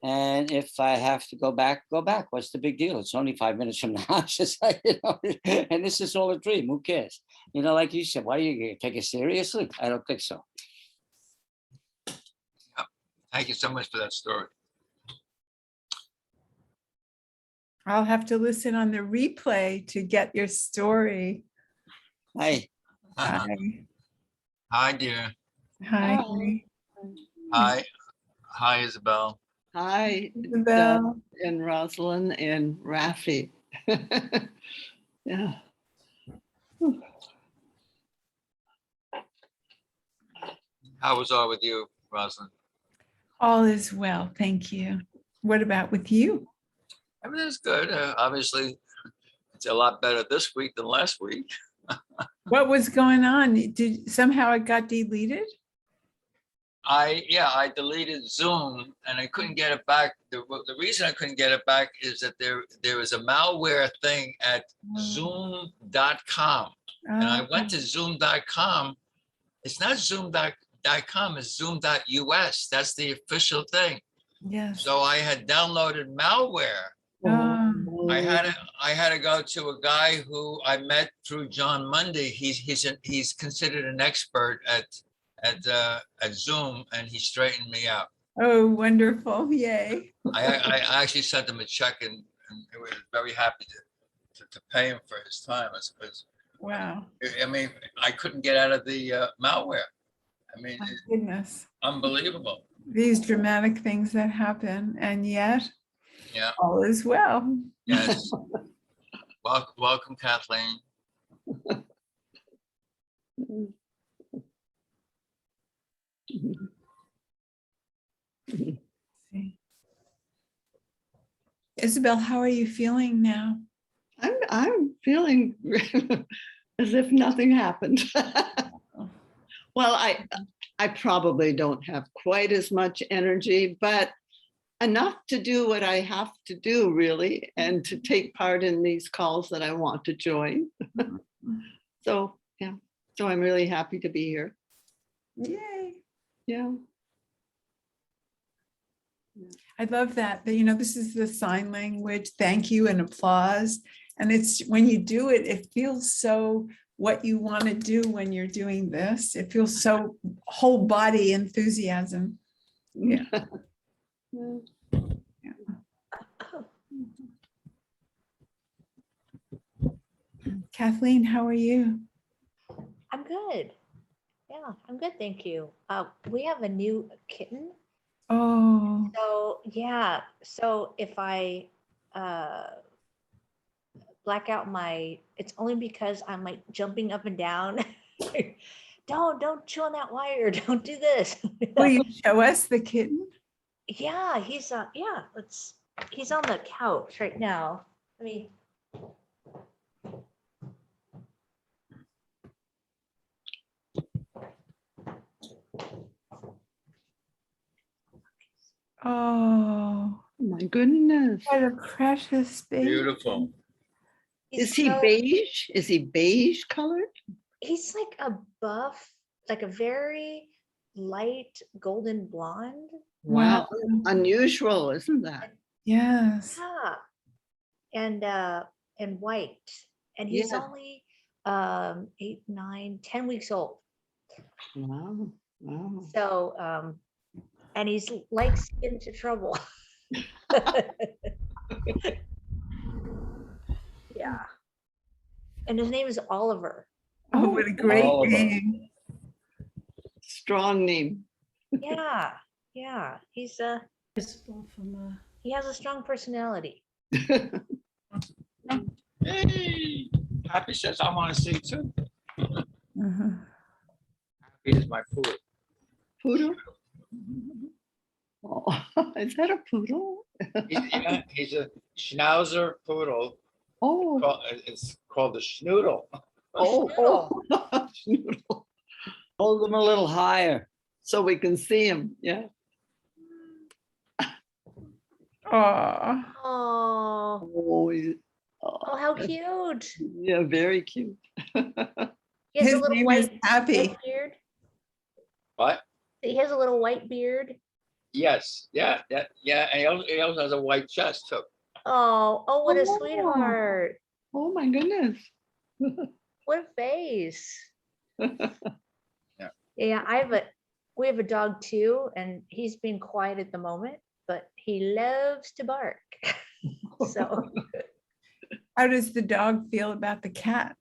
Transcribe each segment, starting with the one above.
And if I have to go back, go back. What's the big deal? It's only 5 minutes from the house. It's like, and this is all a dream. Who cares? Like you said, why are you gonna take it seriously? I don't think so. Yeah. Thank you so much for that story. I'll have to listen on the replay to get your story. Hi. Hi. Hi, dear. Hi. Hi. Hi, Isabel. Hi, Isabel. Dov and Rosalyn and Rafi. Yeah. How was all with you, Rosalind? All is well, thank you. What about with you? Everything's good. Obviously, it's a lot better this week than last week. What was going on? Did somehow it got deleted? I deleted Zoom and I couldn't get it back. The reason I couldn't get it back is that there was a malware thing at zoom.com. And I went to zoom.com. It's not zoom.com, it's zoom.us. That's the official thing. Yes. So I had downloaded malware. I had to go to a guy who I met through John Mundy. He's considered an expert at Zoom, and he straightened me out. Oh, wonderful. Yay. I actually sent him a check and I was very happy to pay him for his time. Wow. I mean, I couldn't get out of the malware. I mean, My goodness. unbelievable. These dramatic things that happen, and yet Yeah. all is well. Yes. Welcome, Kathleen. Isabel, how are you feeling now? I'm feeling as if nothing happened. Well, I probably don't have quite as much energy, but enough to do what I have to do, really, and to take part in these calls that I want to join. So, yeah, so I'm really happy to be here. Yay. Yeah. I love that. This is the sign language, thank you and applause. And it's when you do it, it feels so what you want to do when you're doing this. It feels so whole body enthusiasm. Yeah. Kathleen, how are you? I'm good. Yeah, I'm good. Thank you. We have a new kitten. Oh. So yeah. So if I black out it's only because I'm like jumping up and down. Don't chew on that wire. Don't do this. Will you show us the kitten? Yeah, he's on the couch right now. Let me. Oh, My goodness. what a precious baby. Beautiful. Is he beige? Is he beige colored? He's like a buff, like a very light golden blonde. Wow. Unusual, isn't that? Yes. Yeah. And white. And he's Yeah. only 8, 9, 10 weeks old. Wow. Wow. So and he's likes to get into trouble. Yeah. And his name is Oliver. Oh, what a great name. Strong name. Yeah. Yeah. He has a strong personality. Hey, Happy says I want to see too. Uh-huh. Happy is my food. Poodle? Oh, is that a poodle? He's a Schnauzer poodle. Oh, It's called the Schnoodle. oh. Schnoodle. Hold them a little higher. So we can see him. Yeah. Oh. Oh, Oh, how cute. yeah, very cute. He has His a little name is white Happy. beard. What? He has a little white beard. Yes, yeah, yeah. And he also has a white chest too. Oh, what a Oh. sweetheart. Oh, my goodness. What a face. Yeah. Yeah, we have a dog too, and he's been quiet at the moment, but he loves to bark. So, How does the dog feel about the cat?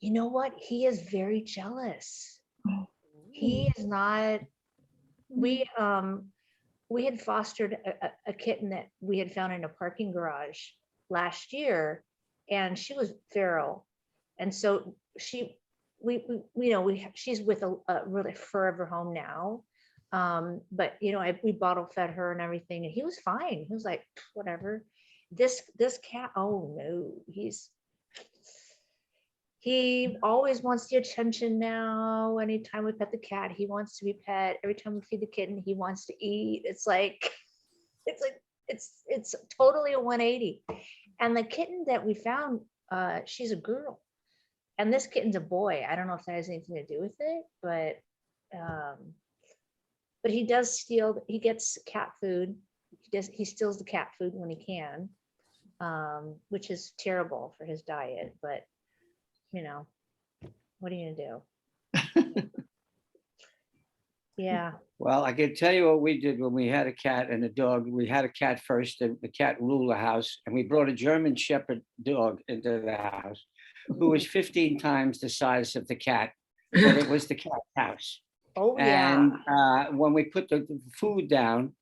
you know what? He is very jealous. He is not, we had fostered a kitten that we had found in a parking garage last year, and she was feral. And so she's with a really forever home now. But we bottle fed her and everything, and he was fine. He was like, whatever. This cat, oh no, he always wants the attention now. Anytime we pet the cat, he wants to be pet. Every time we feed the kitten, he wants to eat. It's like it's totally a 180. And the kitten that we found, she's a girl, and this kitten's a boy. I don't know if that has anything to do with it, but he does steal. He gets cat food. He steals the cat food when he can, which is terrible for his diet. But what are you gonna do? Yeah. Well, I can tell you what we did when we had a cat and a dog. We had a cat first, and the cat ruled the house, and we brought a German Shepherd dog into the house, who was 15 times the size of the cat, but it was the cat's house. Oh yeah. And when we put the food down,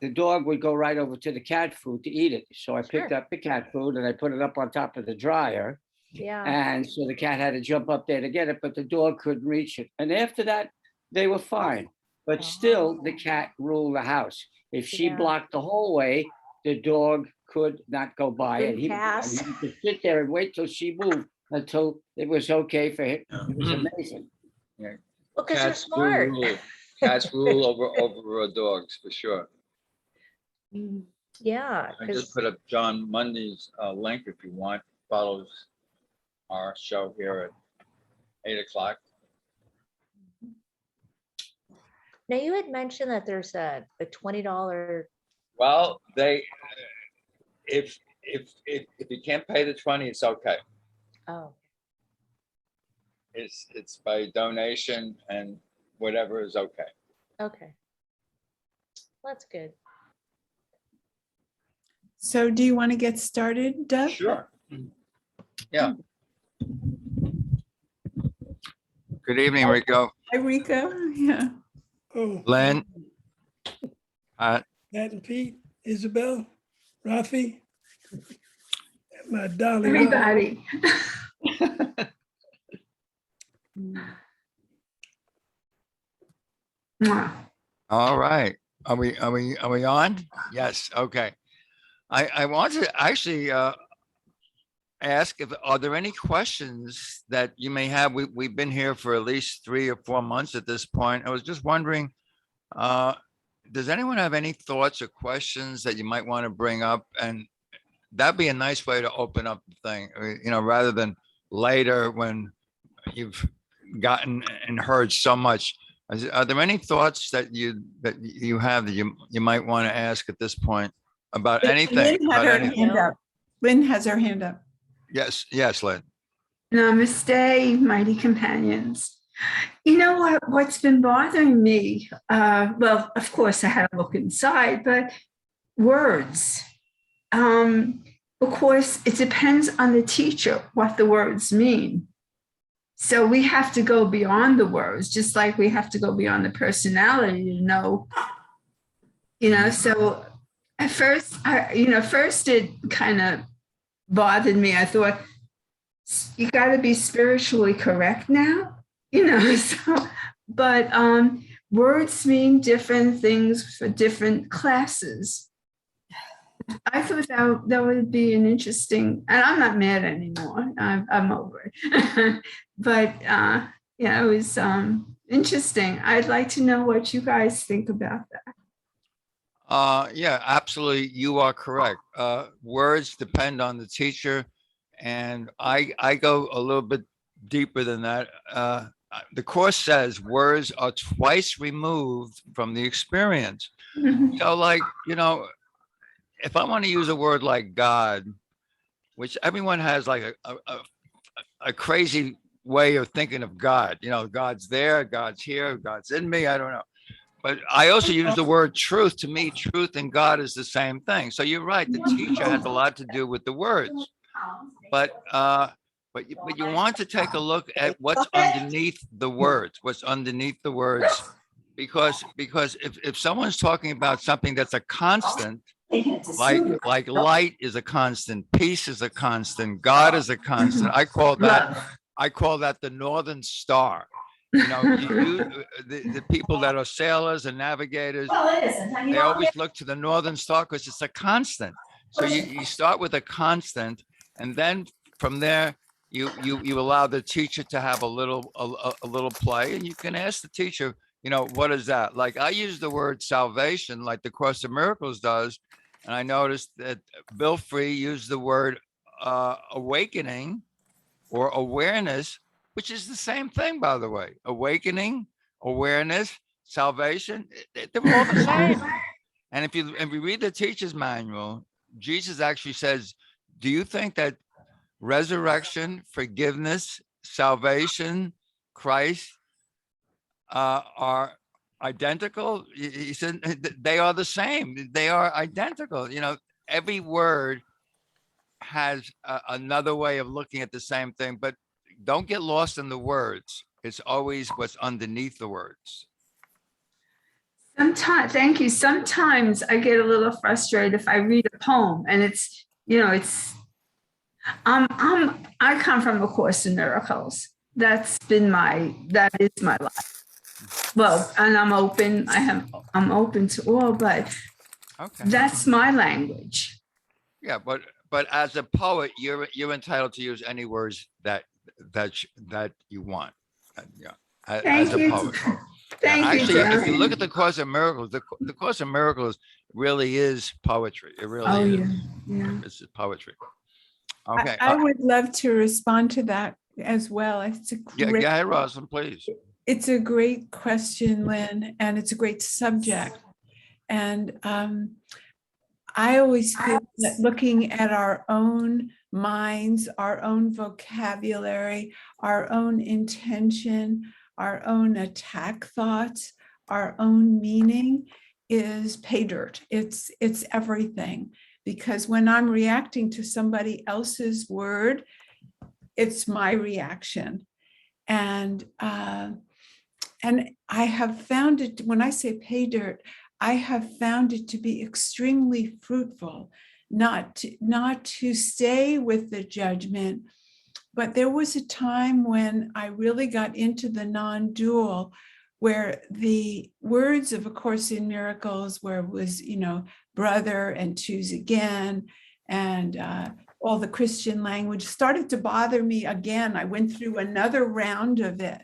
the dog would go right over to the cat food to eat it. So I picked Sure. up the cat food and I put it up on top of the dryer. Yeah. And so the cat had to jump up there to get it, but the dog couldn't reach it. And after that, they were fine. But still, the cat ruled the house. If she Yeah. blocked the whole way, the dog could not go by. And Couldn't he pass. had to sit there and wait till she moved until it was okay for him. It was amazing. Well, because they're Cats do smart. rule. Cats rule over dogs for sure. Yeah. I just put up John Monday's link if you want. Follows our show here at 8 o'clock. Now you had mentioned that there's a $20. Well, if you can't pay the 20, it's okay. Oh, It's by donation, and whatever is okay. okay. That's good. So do you want to get started, Dov? Sure. Yeah. Good evening, Rico. Hi, Rico. Yeah. Oh, Len. Matt and Pete, Isabel, Rafi, and my darling. Everybody. Mwah. All right. Are we on? Yes. Okay. I want to actually ask are there any questions that you may have? We've been here for at least 3 or 4 months at this point. I was just wondering, does anyone have any thoughts or questions that you might want to bring up? And that'd be a nice way to open up the thing, rather than later when you've gotten and heard so much. Are there any thoughts that you have that you might want to ask at this point about anything? Lynn had her hand up. Lynn has her hand up. Yes, Lynn. Namaste, mighty companions. You know what's been bothering me? Well, of course, I had to look inside, but words. Of course, it depends on the teacher what the words mean. So we have to go beyond the words, just like we have to go beyond the personality to know, so at first, first it kind of bothered me. I thought, you got to be spiritually correct now, but words mean different things for different classes. I thought that would be an interesting, and I'm not mad anymore. I'm over it. But it was interesting. I'd like to know what you guys think about that. Yeah, absolutely. You are correct. Words depend on the teacher. And I go a little bit deeper than that. the Course says words are twice removed from the experience. Mhm. So like, if I want to use a word like God, which everyone has like a crazy way of thinking of God, God's there, God's here, God's in me, I don't know. But I also use the word truth. To me, truth and God is the same thing. So you're right. The teacher has a lot to do with the words. But you want to take a look at what's underneath the words. What's underneath the words, because if someone's talking about something that's a constant, like light is a constant, peace is a constant, God is a constant. I call that the Northern Star. The people that are sailors and navigators, they always look to the Northern Star because it's a constant. So you start with a constant, and then from there you allow the teacher to have a little play, and you can ask the teacher, what is that? Like I use the word salvation, like the Course of Miracles does, and I noticed that Bill Free used the word awakening or awareness, which is the same thing, by the way. Awakening, awareness, salvation, they're all the same. And if you read the teacher's manual, Jesus actually says, do you think that resurrection, forgiveness, salvation, Christ are identical? He said they are the same. They are identical. Every word has another way of looking at the same thing, but don't get lost in the words. It's always what's underneath the words. Sometimes, thank you. Sometimes I get a little frustrated if I read a poem and I come from A Course in Miracles. That is my life. Well, and I'm open to all, but Okay. that's my language. Yeah, but as a poet, you're entitled to use any words that you want. Yeah, as a poet. Thank you, Actually, if you John. look at the Course of Miracles, the Course of Miracles really is poetry. It really is. Yeah. It's poetry. Okay. I would love to respond to that as well. It's a Yeah, great, go ahead, Rosalyn, please. it's a great question, Lynn, and it's a great subject. And I always feel that looking at our own minds, our own vocabulary, our own intention, our own attack thoughts, our own meaning is pay dirt. It's everything. Because when I'm reacting to somebody else's word, it's my reaction. And I have found it, when I say pay dirt, I have found it to be extremely fruitful, not to stay with the judgment. But there was a time when I really got into the non-dual, where the words of A Course in Miracles, where it was, brother and choose again, and all the Christian language started to bother me again. I went through another round of it.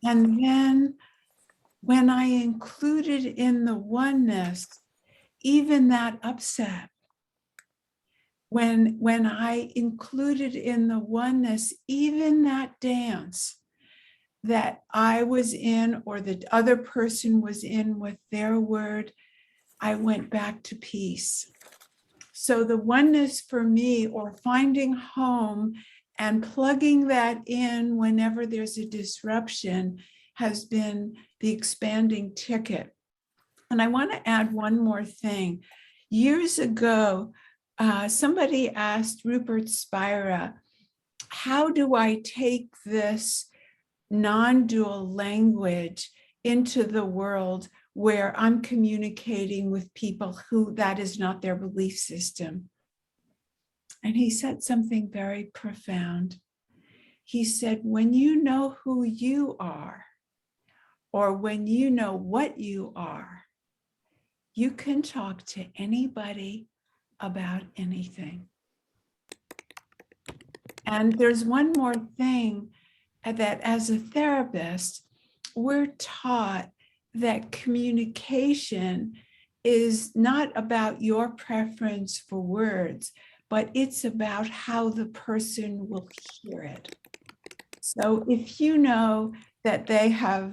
And then when I included in the oneness, even that upset, when I included in the oneness, even that dance that I was in or the other person was in with their word, I went back to peace. So the oneness for me, or finding home and plugging that in whenever there's a disruption, has been the expanding ticket. And I want to add one more thing. Years ago, somebody asked Rupert Spira, how do I take this non-dual language into the world where I'm communicating with people who that is not their belief system? And he said something very profound. He said, when you know who you are, or when you know what you are, you can talk to anybody about anything. And there's one more thing, that as a therapist, we're taught that communication is not about your preference for words, but it's about how the person will hear it. So if you know that they have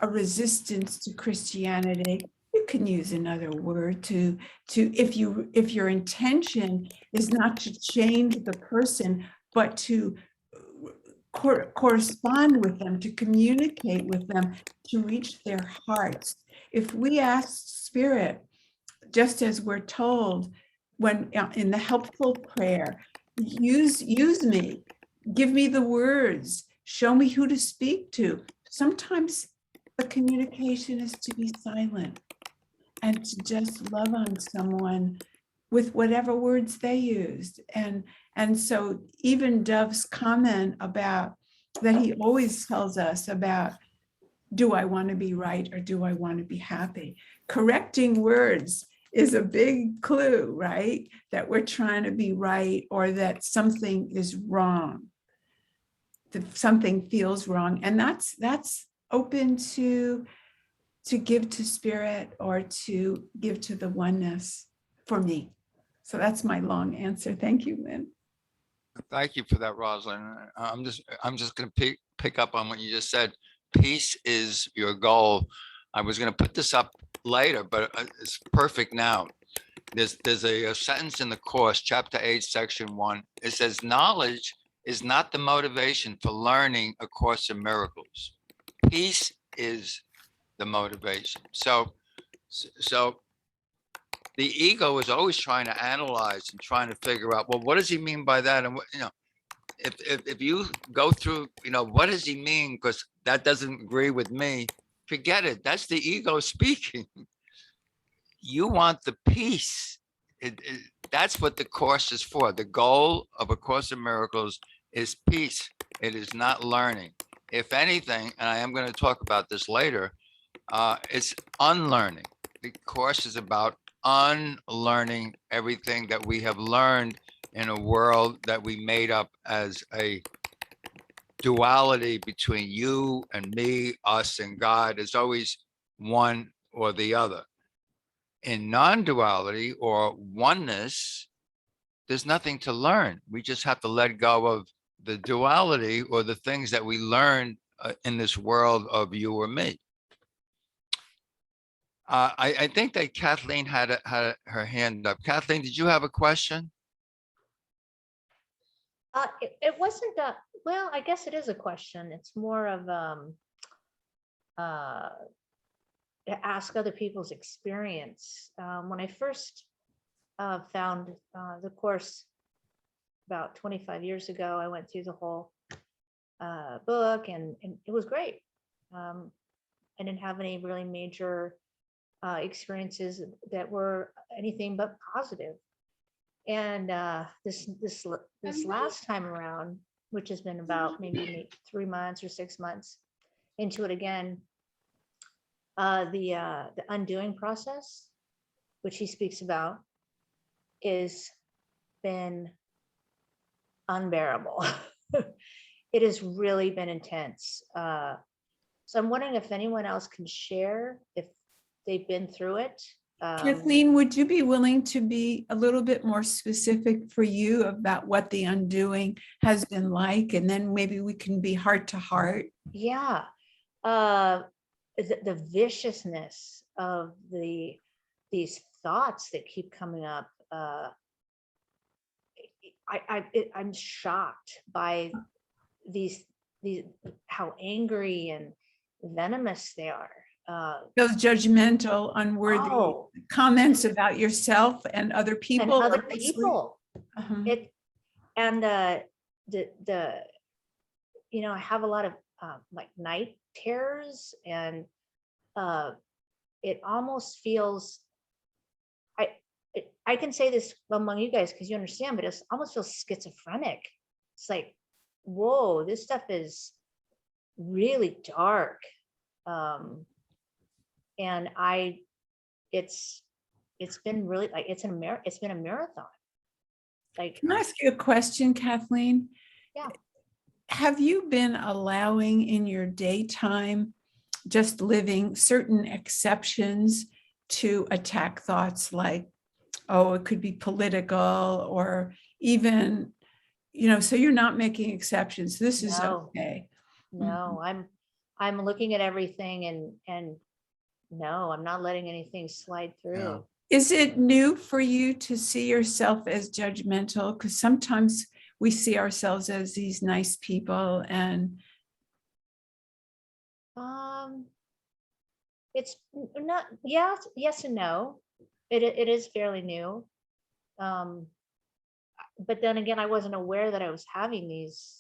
a resistance to Christianity. You can use another word to if your intention is not to change the person, but to correspond with them, to communicate with them, to reach their hearts. If we ask Spirit, just as we're told when in the helpful prayer, use me, give me the words, show me who to speak to. Sometimes the communication is to be silent and to just love on someone with whatever words they used. And so even Dov's comment about that he always tells us about, do I want to be right or do I want to be happy? Correcting words is a big clue, right? That we're trying to be right or that something is wrong, that something feels wrong. And that's open to give to Spirit or to give to the oneness for me. So that's my long answer. Thank you, Lynn. Thank you for that, Rosalind. I'm just going to pick up on what you just said. Peace is your goal. I was going to put this up later, but it's perfect now. There's a sentence in the course, chapter 8, section 1. It says, knowledge is not the motivation for learning A Course in Miracles. Peace is the motivation. So the ego is always trying to analyze and trying to figure out, well, what does he mean by that? And what, if you go through, what does he mean? Because that doesn't agree with me. Forget it. That's the ego speaking. You want the peace. That's what the course is for. The goal of A Course in Miracles is peace. It is not learning. If anything, and I am going to talk about this later, it's unlearning. The course is about unlearning everything that we have learned in a world that we made up as a duality between you and me, us and God. Is always one or the other. In non-duality or oneness, there's nothing to learn. We just have to let go of the duality or the things that we learned in this world of you or me. I think that Kathleen had her hand up. Kathleen, did you have a question? It wasn't a, well, I guess it is a question. It's more of to ask other people's experience. When I first found the course about 25 years ago, I went through the whole book and it was great. I didn't have any really major experiences that were anything but positive. And this last time around, which has been about maybe 3 months or 6 months into it again, the undoing process, which he speaks about, is been unbearable. It has really been intense. So I'm wondering if anyone else can share if they've been through it. Kathleen, would you be willing to be a little bit more specific for you about what the undoing has been like? And then maybe we can be heart to heart. Yeah. The viciousness of these thoughts that keep coming up. I'm shocked by these how angry and venomous they are. Those judgmental, unworthy comments about yourself and other people. And other people. I have a lot of like night terrors, and it almost feels, I can say this among you guys because you understand, but it almost feels schizophrenic. It's like, whoa, this stuff is really dark. And it's been really like, it's been a marathon. Like, can I ask you a question, Kathleen? Yeah. Have you been allowing in your daytime, just living, certain exceptions to attack thoughts like, oh, it could be political or even, so you're not making exceptions. This is No. okay. No, I'm looking at everything and no, I'm not letting anything slide through. Is it new for you to see yourself as judgmental? Because sometimes we see ourselves as these nice people and It's not, yes and no. It is fairly new. But then again, I wasn't aware that I was having these.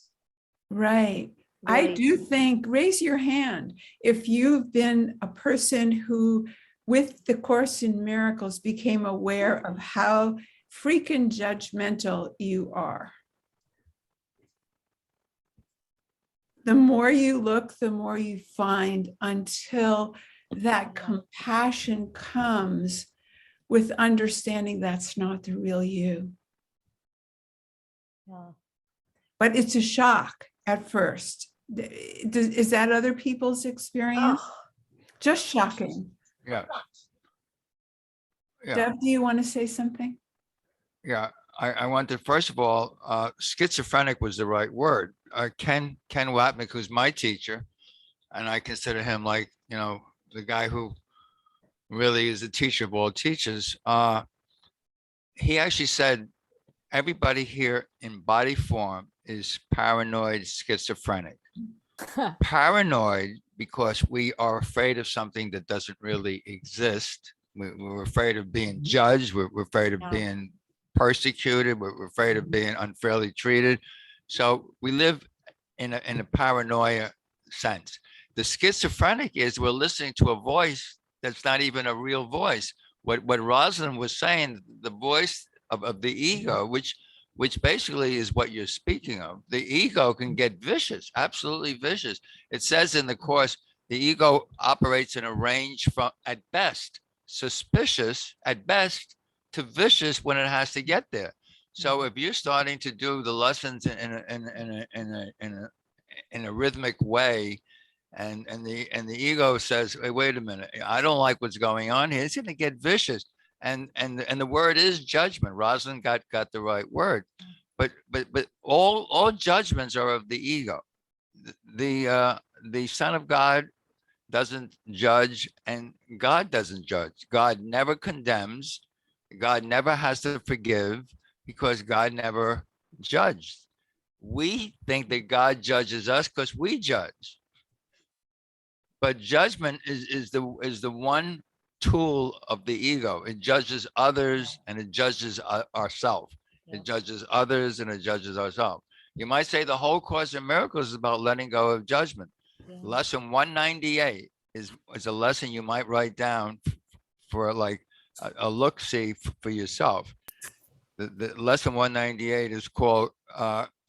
right. I really- do think, raise your hand, if you've been a person who, with the Course in Miracles, became aware of how freaking judgmental you are. The more you look, the more you find, until that compassion comes with understanding that's not the real you. Yeah. But it's a shock at first. Is that other people's experience? Oh, Just shocking. Yeah. Yeah. Deb, do you want to say something? Yeah, I wanted, first of all, schizophrenic was the right word. Ken Wapnick, who's my teacher, and I consider him like, the guy who really is the teacher of all teachers. He actually said, everybody here in body form is paranoid schizophrenic. Paranoid because we are afraid of something that doesn't really exist. We're afraid of being judged. We're afraid of Yeah. being persecuted. We're afraid of being unfairly treated. So we live in a paranoia sense. The schizophrenic is we're listening to a voice that's not even a real voice. What Rosalyn was saying, the voice of the ego, which basically is what you're speaking of. The ego can get vicious, absolutely vicious. It says in the Course, the ego operates in a range from, at best, suspicious at best, to vicious when it has to get there. So if you're starting to do the lessons in a rhythmic way, and the ego says, hey, wait a minute, I don't like what's going on here, it's going to get vicious. And the word is judgment. Rosalyn got the right word, but all judgments are of the ego. The Son of God doesn't judge, and God doesn't judge. God never condemns. God never has to forgive, because God never judged. We think that God judges us because we judge. But judgment is the one tool of the ego. It judges others and it judges ourselves. It judges others and it judges ourselves. You might say the whole Course in Miracles is about letting go of judgment. yeah. Lesson 198 is a lesson you might write down for like a look-see for yourself. The lesson 198 is called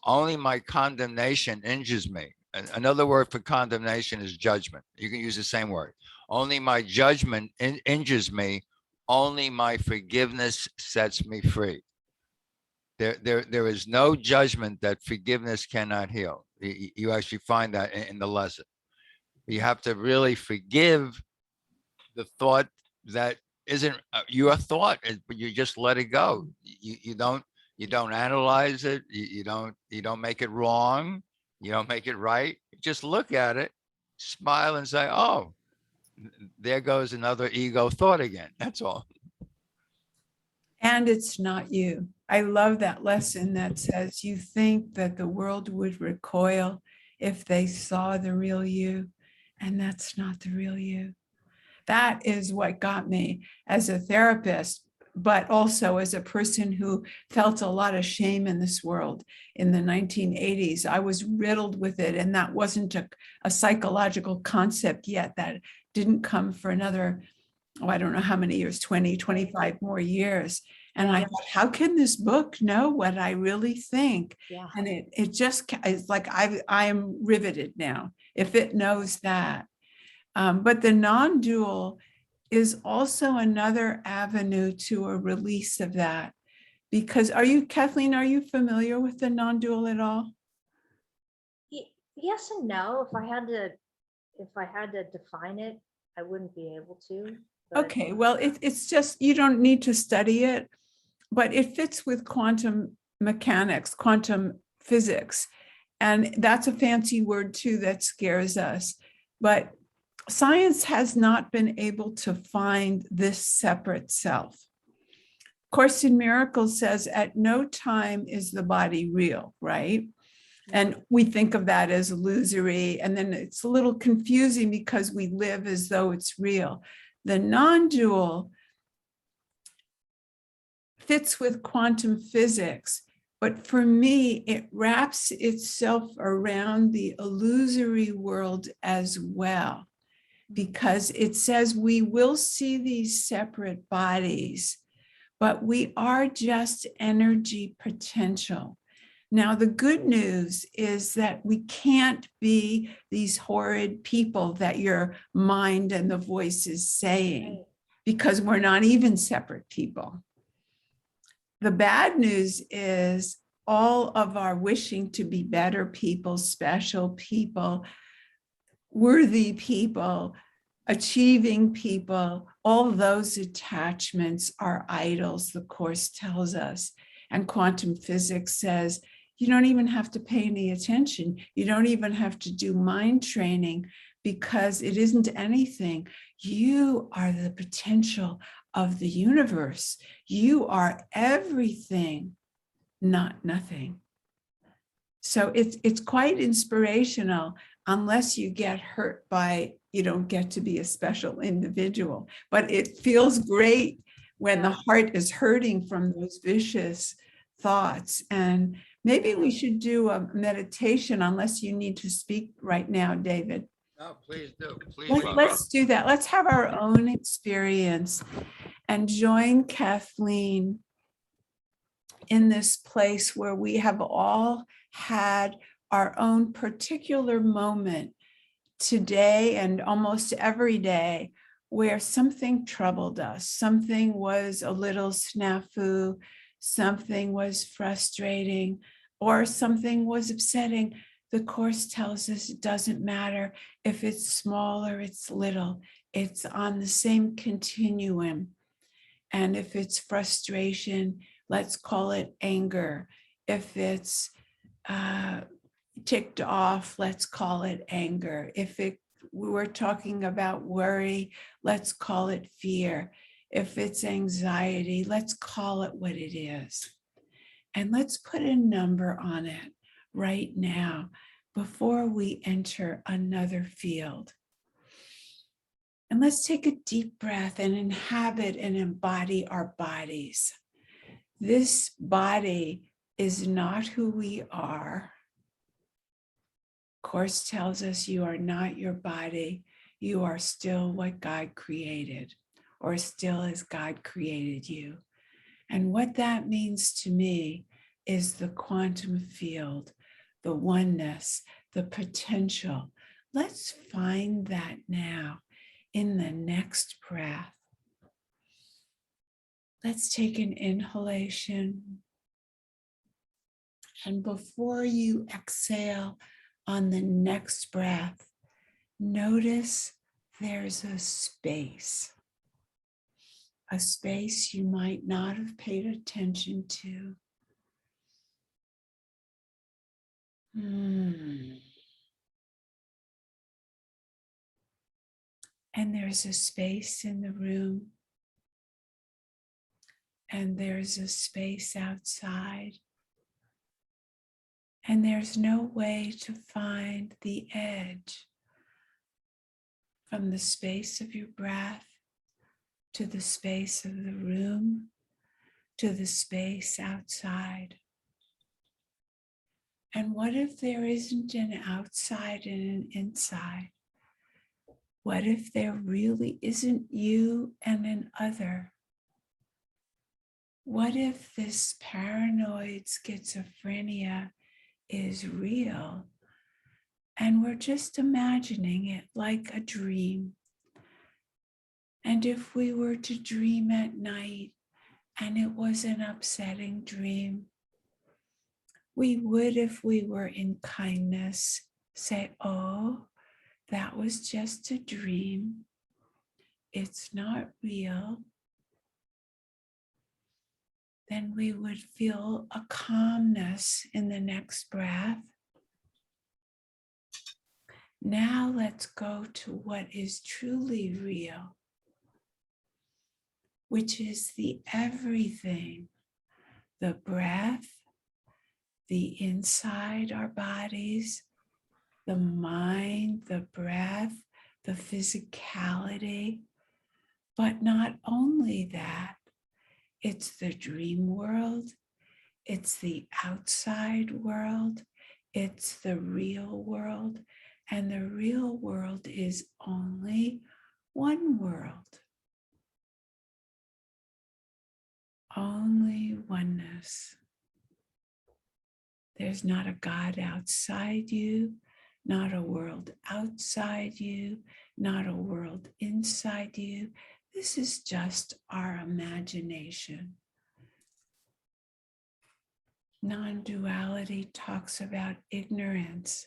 only my condemnation injures me. Another word for condemnation is judgment. You can use the same word. Only my judgment injures me. Only my forgiveness sets me free. There is no judgment that forgiveness cannot heal. You actually find that in the lesson. You have to really forgive the thought that isn't your thought, but you just let it go. You don't analyze it. You don't make it wrong. You don't make it right. Just look at it, smile, and say, oh, there goes another ego thought again. That's all. And it's not you. I love that lesson that says you think that the world would recoil if they saw the real you, and that's not the real you. That is what got me as a therapist, but also as a person who felt a lot of shame in this world in the 1980s. I was riddled with it, and that wasn't a psychological concept yet. That didn't come for another, I don't know how many years, 20, 25 more years. And I thought, how can this book know what I really think? Yeah. And it just, it's like I am riveted now, if it knows that. But the non-dual is also another avenue to a release of that. Because Kathleen, are you familiar with the non-dual at all? Yes and no. If I had to define it, I wouldn't be able to. But Okay, well, it's just, you don't need to study it, but it fits with quantum mechanics, quantum physics. And that's a fancy word too that scares us. But science has not been able to find this separate self. Course in Miracles says at no time is the body real, right? And we think of that as illusory. And then it's a little confusing because we live as though it's real. The non-dual fits with quantum physics, but for me, it wraps itself around the illusory world as well, because it says we will see these separate bodies, but we are just energy potential. Now, the good news is that we can't be these horrid people that your mind and the voice is saying, because we're not even separate people. The bad news is all of our wishing to be better people, special people, worthy people, achieving people, all those attachments are idols, the Course tells us. And quantum physics says, you don't even have to pay any attention. You don't even have to do mind training, because it isn't anything. You are the potential of the universe. You are everything, not nothing. So it's quite inspirational, unless you get hurt by, you don't get to be a special individual. But it feels great when the heart is hurting from those vicious thoughts. And maybe we should do a meditation, unless you need to speak right now, David. No, please do. Please. Let's do that. Let's have our own experience and join Kathleen in this place where we have all had our own particular moment today and almost every day where something troubled us, something was a little snafu, something was frustrating, or something was upsetting. The Course tells us it doesn't matter if it's small or it's little, it's on the same continuum. And if it's frustration, let's call it anger. If it's ticked off, let's call it anger. If we were talking about worry, let's call it fear. If it's anxiety, let's call it what it is. And let's put a number on it right now before we enter another field. And let's take a deep breath and inhabit and embody our bodies. This body is not who we are. Course tells us you are not your body. You are still what God created, or still as God created you. And what that means to me is the quantum field, the oneness, the potential. Let's find that now in the next breath. Let's take an inhalation. And before you exhale on the next breath, notice there's a space you might not have paid attention to. And there's a space in the room, and there's a space outside, and there's no way to find the edge from the space of your breath to the space of the room to the space outside. And what if there isn't an outside and an inside? What if there really isn't you and an other? What if this paranoid schizophrenia is real and we're just imagining it like a dream? And if we were to dream at night and it was an upsetting dream, we would, if we were in kindness, say, oh, that was just a dream. It's not real. Then we would feel a calmness in the next breath. Now let's go to what is truly real, which is the everything, the breath, the inside our bodies, the mind, the breath, the physicality. But not only that, it's the dream world, it's the outside world, it's the real world, and the real world is only one world. Only oneness. There's not a God outside you, not a world outside you, not a world inside you. This is just our imagination. Non-duality talks about ignorance.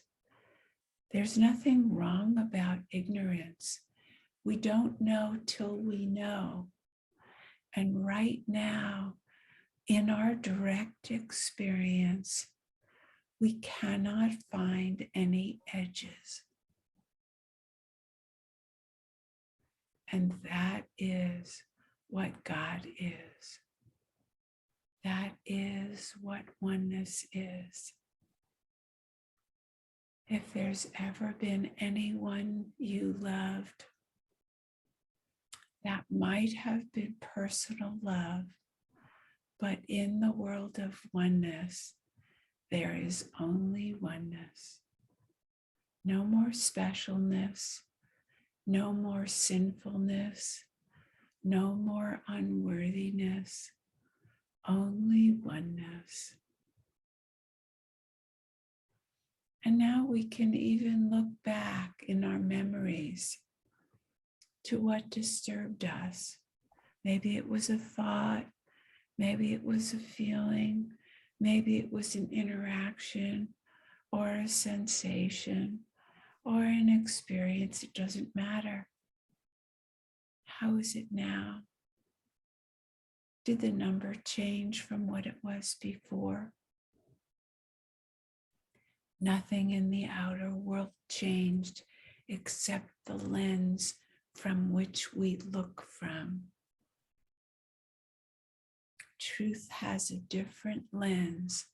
There's nothing wrong about ignorance. We don't know till we know. And right now, in our direct experience, we cannot find any edges. And that is what God is. That is what oneness is. If there's ever been anyone you loved, that might have been personal love, but in the world of oneness, there is only oneness. No more specialness, no more sinfulness, no more unworthiness, only oneness. And now we can even look back in our memories to what disturbed us. Maybe it was a thought, maybe it was a feeling, maybe it was an interaction or a sensation or an experience. It doesn't matter. How is it now? Did the number change from what it was before? Nothing in the outer world changed except the lens from which we look from. Truth has a different lens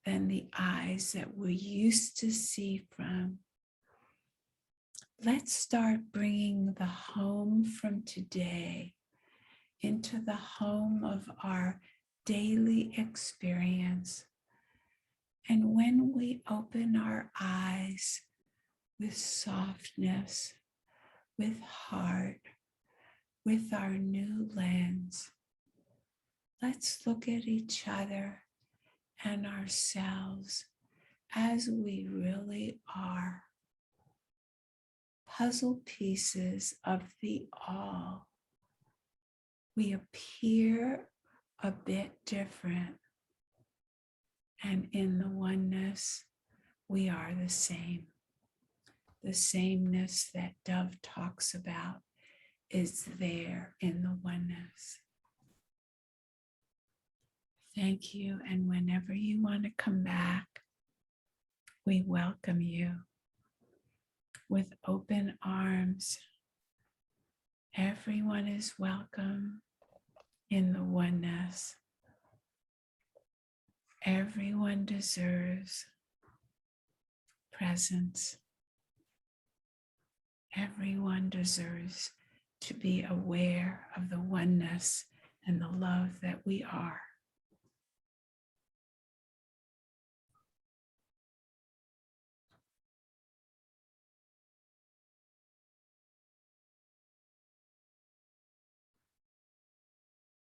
than the eyes that we're used to see from. Let's start bringing the home from today into the home of our daily experience. And when we open our eyes with softness, with heart, with our new lens, let's look at each other and ourselves as we really are. Puzzle pieces of the all. We appear a bit different, and in the oneness, we are the same. The sameness that Dov talks about is there in the oneness. Thank you, and whenever you want to come back, we welcome you with open arms. Everyone is welcome in the oneness. Everyone deserves presence. Everyone deserves to be aware of the oneness and the love that we are.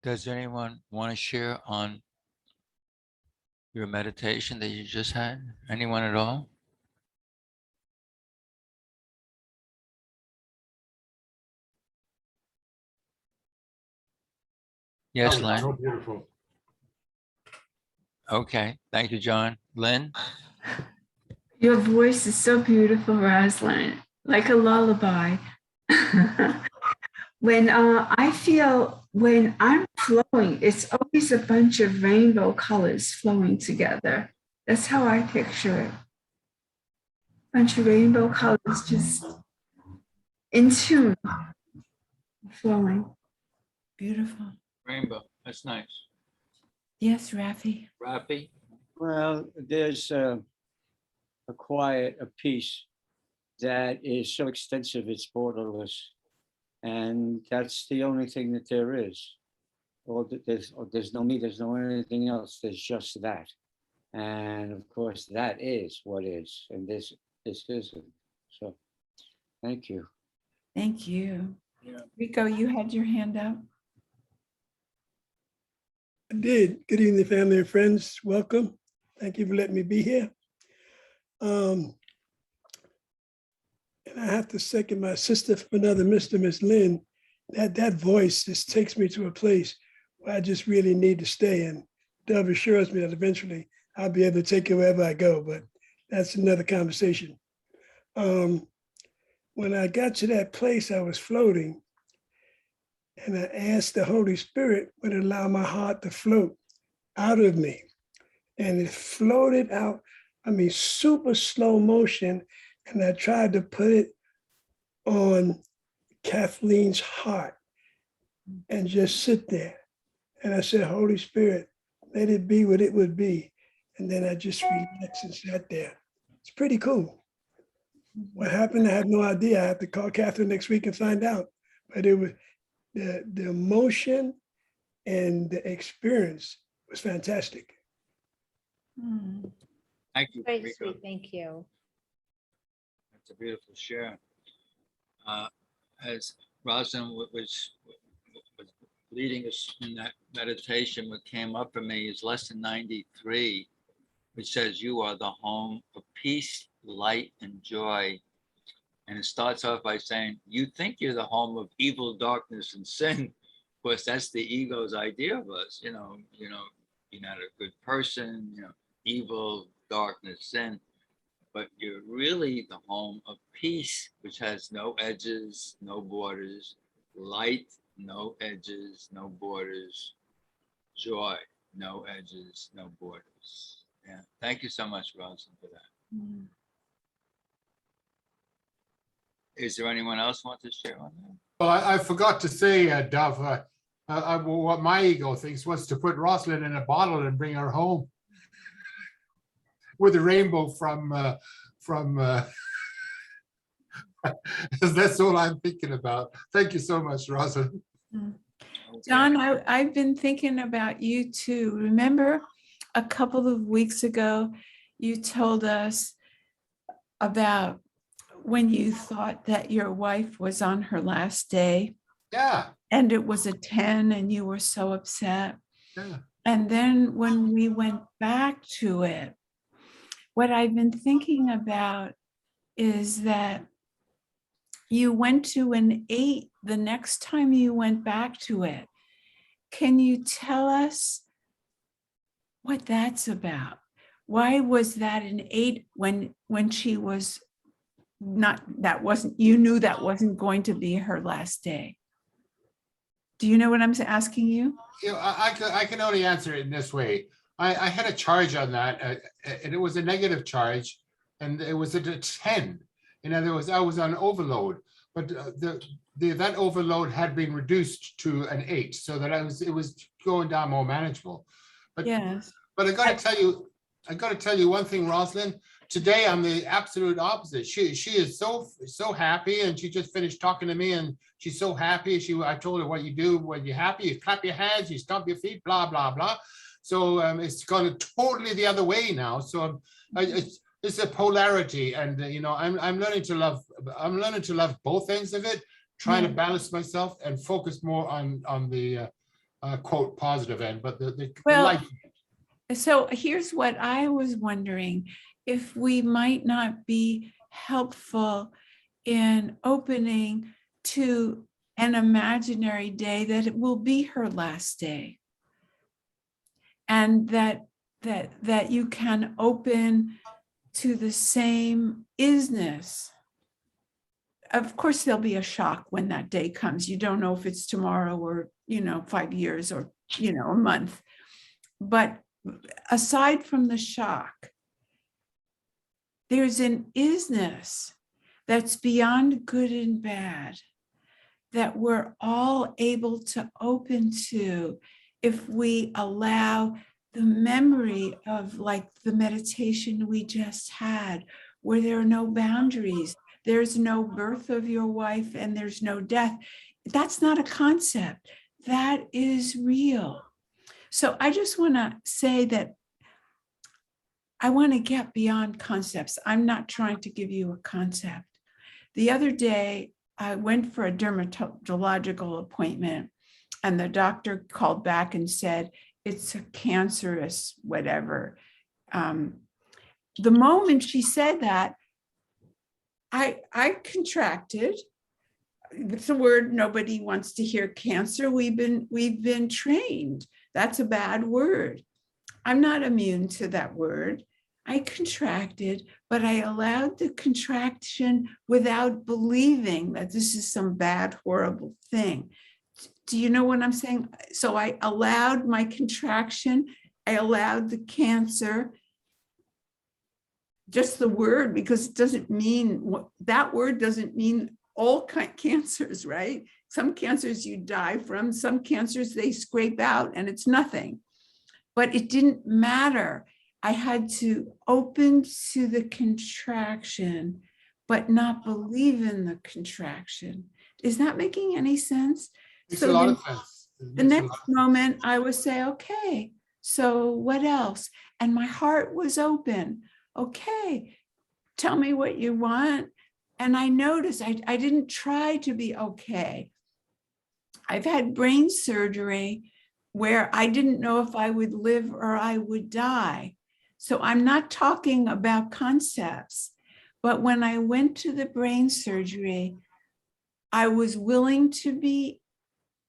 Does anyone want to share on your meditation that you just had? Anyone at all? Yes, Oh, Len. so beautiful. Okay, thank you, John. Lynn? Your voice is so beautiful, Rosalyn, like a lullaby. When I feel when I'm flowing, it's always a bunch of rainbow colors flowing together. That's how I picture it. bunch of rainbow colors just in tune, flowing. Beautiful. Rainbow, that's nice. Yes, Rafi. Rafi? Well, there's a quiet, a peace that is so extensive, it's borderless. And that's the only thing that there is. There's no me, there's no anything else. There's just that. And of course, that is what is. And this isn't. So thank you. Thank you. Yeah. Rico, you had your hand up. I did. Good evening, family and friends. Welcome. Thank you for letting me be here. And I have to second my sister from another Mr. Miss Lynn. That voice just takes me to a place where I just really need to stay. And Dov assures me that eventually I'll be able to take it wherever I go, but that's another conversation. When I got to that place, I was floating, and I asked the Holy Spirit would allow my heart to float out of me. And it floated out, I mean, super slow motion. And I tried to put it on Kathleen's heart and just sit there. And I said, Holy Spirit, let it be what it would be. And then I just relaxed and sat there. It's pretty cool. What happened, I have no idea. I have to call Catherine next week and find out. But it was the emotion and the experience was fantastic. Thank you, Very Rico. sweet, thank you. That's a beautiful share. As Rosalyn was leading us in that meditation, what came up for me is lesson 93, which says you are the home of peace, light, and joy. And it starts off by saying, you think you're the home of evil, darkness, and sin. Of course, that's the ego's idea of us, you're not a good person, evil, darkness, sin. But you're really the home of peace, which has no edges, no borders, light, no edges, no borders, joy, no edges, no borders. Yeah, thank you so much, Rosalyn, for that. Is there anyone else want to share on that? Well, I forgot to say, Dov, what my ego thinks was to put Rosalyn in a bottle and bring her home with a rainbow from that's all I'm thinking about. Thank you so much, Rosalyn. John, I've been thinking about you too. Remember a couple of weeks ago, you told us about when you thought that your wife was on her last day. Yeah. And it was a 10 and you were so upset. Yeah. And then when we went back to it, what I've been thinking about is that you went to an 8 the next time you went back to it. Can you tell us what that's about? Why was that an 8 when she was not, that wasn't, you knew that wasn't going to be her last day? Do you know what I'm asking you? I can only answer it in this way. I had a charge on that, and it was a negative charge, and it was at a 10. In other words, I was on overload, but that overload had been reduced to an 8, so that it was going down more manageable. But yes, but I got to tell you one thing, Rosalyn. Today I'm the absolute opposite. She is so happy, and she just finished talking to me, and she's so happy. I told her what you do when you're happy. You clap your hands, you stomp your feet, blah blah blah. So it's gone totally the other way now. So it's a polarity, and I'm learning to love. I'm learning to love both ends of it. Trying to balance myself and focus more on the quote positive end, but the life. So here's what I was wondering, if we might not be helpful in opening to an imaginary day that it will be her last day, and that you can open to the same isness. Of course, there'll be a shock when that day comes. You don't know if it's tomorrow or 5 years or a month. But aside from the shock, there's an isness that's beyond good and bad that we're all able to open to if we allow the memory of, like the meditation we just had, where there are no boundaries, there's no birth of your wife and there's no death. That's not a concept. That is real. So I just want to say that I want to get beyond concepts. I'm not trying to give you a concept. The other day, I went for a dermatological appointment, and the doctor called back and said, it's a cancerous whatever. The moment she said that, I contracted. It's a word nobody wants to hear. Cancer. We've been trained. That's a bad word. I'm not immune to that word. I contracted, but I allowed the contraction without believing that this is some bad, horrible thing. Do you know what I'm saying? So I allowed my contraction. I allowed the cancer, just the word, because it doesn't mean, that word doesn't mean all cancers, right? Some cancers you die from, some cancers they scrape out and it's nothing. But it didn't matter. I had to open to the contraction, but not believe in the contraction. Is that making any sense? Makes a lot of sense. The next moment I would say, okay, so what else? And my heart was open. Okay, tell me what you want. And I noticed I didn't try to be okay. I've had brain surgery where I didn't know if I would live or I would die. So I'm not talking about concepts, but when I went to the brain surgery, I was willing to be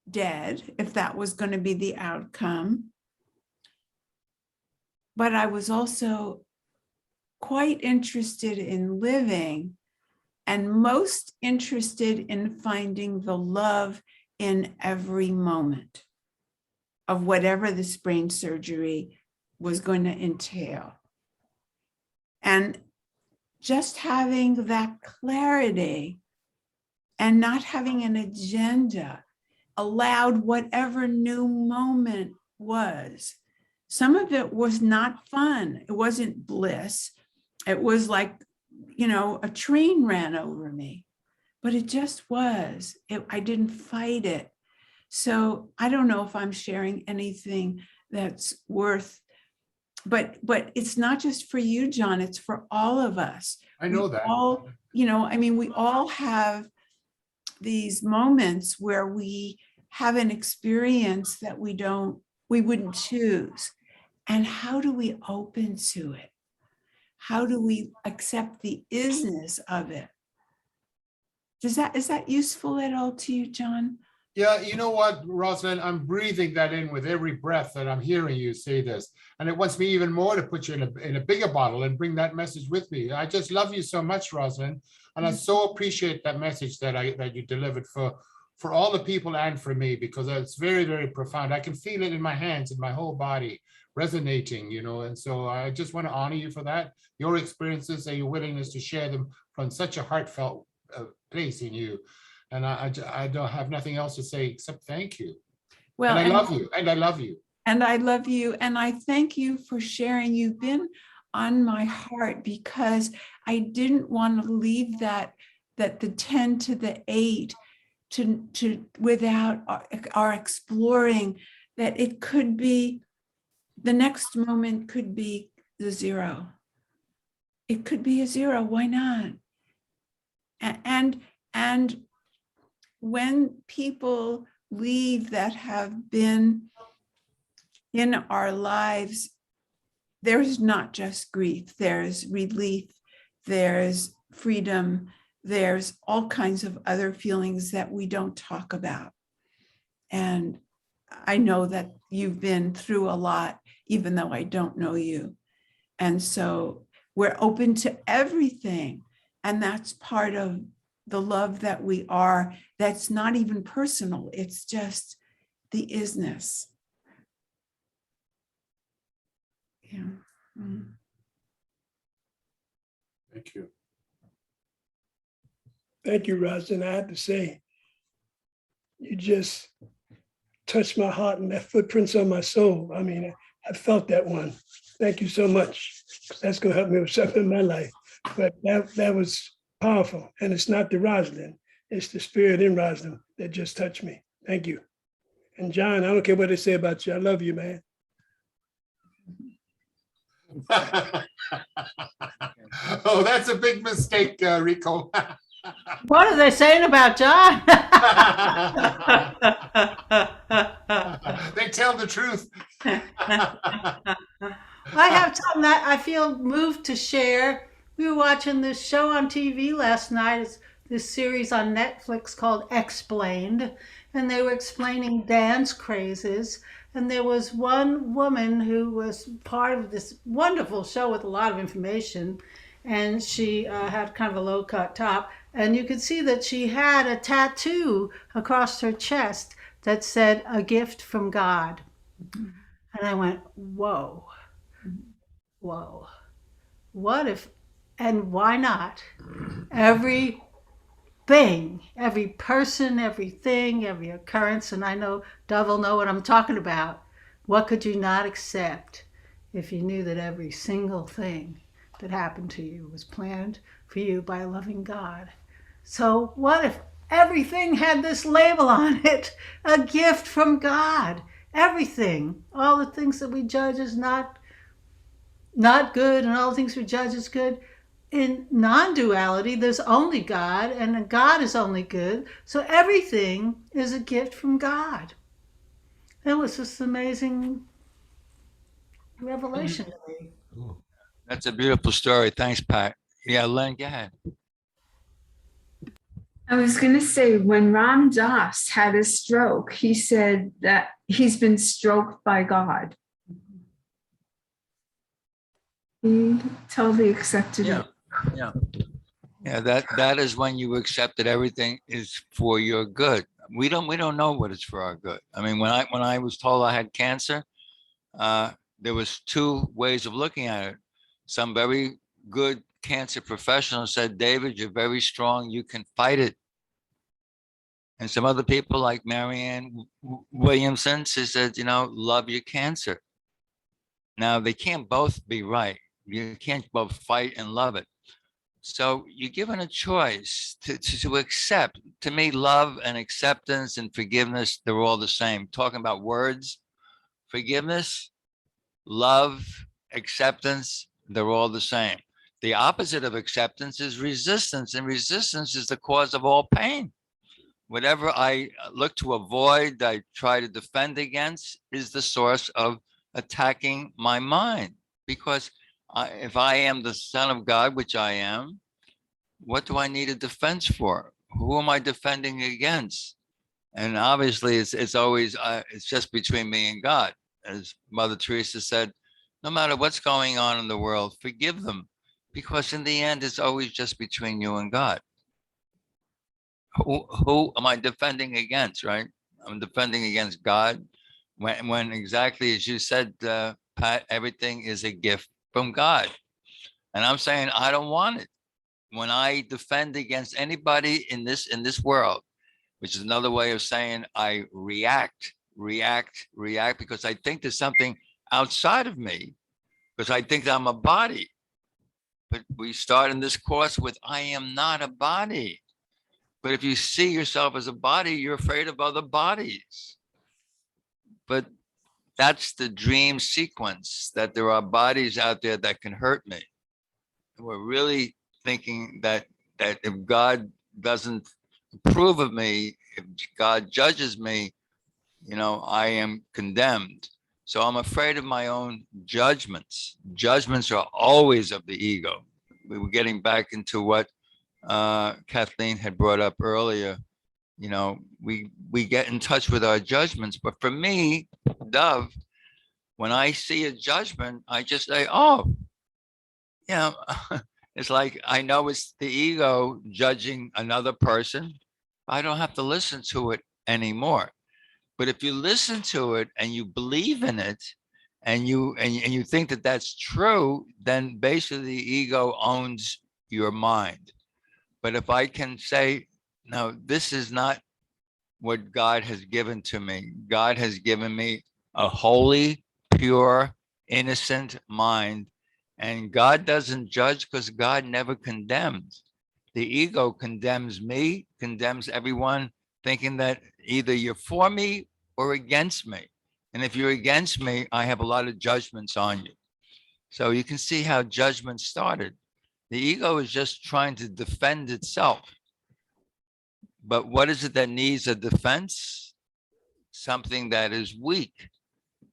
dead if that was going to be the outcome. But I was also quite interested in living and most interested in finding the love in every moment of whatever this brain surgery was going to entail. And just having that clarity and not having an agenda allowed whatever new moment was. Some of it was not fun. It wasn't bliss. It was like, you know, a train ran over me, but it just was. I didn't fight it. So I don't know if I'm sharing anything that's worth, but it's not just for you, John, it's for all of us. I know that. All, you know, I mean, we all have these moments where we have an experience that we wouldn't choose. And how do we open to it? How do we accept the isness of it? Is that useful at all to you, John? Yeah, you know what, Rosalyn, I'm breathing that in with every breath that I'm hearing you say this. And it wants me even more to put you in a bigger bottle and bring that message with me. I just love you so much, Rosalyn. And I so appreciate that message that you delivered for all the people and for me, because it's very, very profound. I can feel it in my hands, in my whole body, resonating, you know. And so I just want to honor you for that, your experiences and your willingness to share them from such a heartfelt place in you. And I don't have nothing else to say except thank you. Well, and I love you. And I love you. And I love you. And I thank you for sharing. You've been on my heart because I didn't want to leave that the 10 to the 8 to without our exploring that it could be, the next moment could be the 0. It could be a 0. Why not? And when people leave that have been in our lives, there's not just grief, there's relief, there's freedom, there's all kinds of other feelings that we don't talk about. And I know that you've been through a lot, even though I don't know you. And so we're open to everything. And that's part of the love that we are, that's not even personal, it's just the isness. Yeah. Thank you. Thank you, Rosalyn. I have to say, you just touched my heart and left footprints on my soul. I mean, I felt that one. Thank you so much. That's gonna help me with something in my life. But that was powerful. And it's not the Rosalyn, it's the spirit in Rosalyn that just touched me. Thank you. And John, I don't care what they say about you. I love you, man. Oh, that's a big mistake, Rico. What are they saying about John? They tell the truth. I have something that I feel moved to share. We were watching this show on TV last night. It's this series on Netflix called Explained, and they were explaining dance crazes. And there was one woman who was part of this wonderful show with a lot of information, and she had kind of a low-cut top, and you could see that she had a tattoo across her chest that said, "A gift from God." And I went, whoa, whoa. What if, and why not? Everything, every person, everything, every occurrence, and I know Dov will know what I'm talking about. What could you not accept if you knew that every single thing that happened to you was planned for you by a loving God? So what if everything had this label on it, a gift from God? Everything, all the things that we judge as not good, and all the things we judge as good. In non-duality, there's only God, and God is only good. So everything is a gift from God. It was just an amazing revelation to me. That's a beautiful story. Thanks, Pat. Yeah, Len, go ahead. I was going to say, when Ram Dass had a stroke, he said that he's been stroked by God. He totally accepted it. Yeah, that is when you accept that everything is for your good. We don't know what is for our good. I mean, when I was told I had cancer, there was two ways of looking at it. Some very good cancer professionals said, "David, you're very strong. You can fight it." And some other people like Marianne Williamson, she said, "Love your cancer." Now, they can't both be right. You can't both fight and love it. So you're given a choice to accept. To me, love and acceptance and forgiveness, they're all the same. Talking about words, forgiveness, love, acceptance, they're all the same. The opposite of acceptance is resistance, and resistance is the cause of all pain. Whatever I look to avoid, I try to defend against, is the source of attacking my mind. Because if I am the Son of God, which I am, what do I need a defense for? Who am I defending against? And obviously, it's always it's just between me and God. As Mother Teresa said, no matter what's going on in the world, forgive them, because in the end, it's always just between you and God. Who am I defending against, right? I'm defending against God when exactly as you said, Pat, everything is a gift from God. And I'm saying, I don't want it. When I defend against anybody in this world, which is another way of saying I react, because I think there's something outside of me, because I think I'm a body. But we start in this course with, I am not a body. But if you see yourself as a body, you're afraid of other bodies. But that's the dream sequence, that there are bodies out there that can hurt me. And we're really thinking that if God doesn't approve of me, if God judges me, I am condemned. So I'm afraid of my own judgments. Judgments are always of the ego. We were getting back into what Kathleen had brought up earlier. We get in touch with our judgments. But for me, Dov, when I see a judgment, I just say, oh, it's like, I know it's the ego judging another person. I don't have to listen to it anymore. But if you listen to it and you believe in it, and you think that that's true, then basically the ego owns your mind. But if I can say, no, this is not what God has given to me. God has given me a holy, pure, innocent mind. And God doesn't judge because God never condemns. The ego condemns me, condemns everyone, thinking that either you're for me or against me. And if you're against me, I have a lot of judgments on you. So you can see how judgment started. The ego is just trying to defend itself. But what is it that needs a defense? Something that is weak.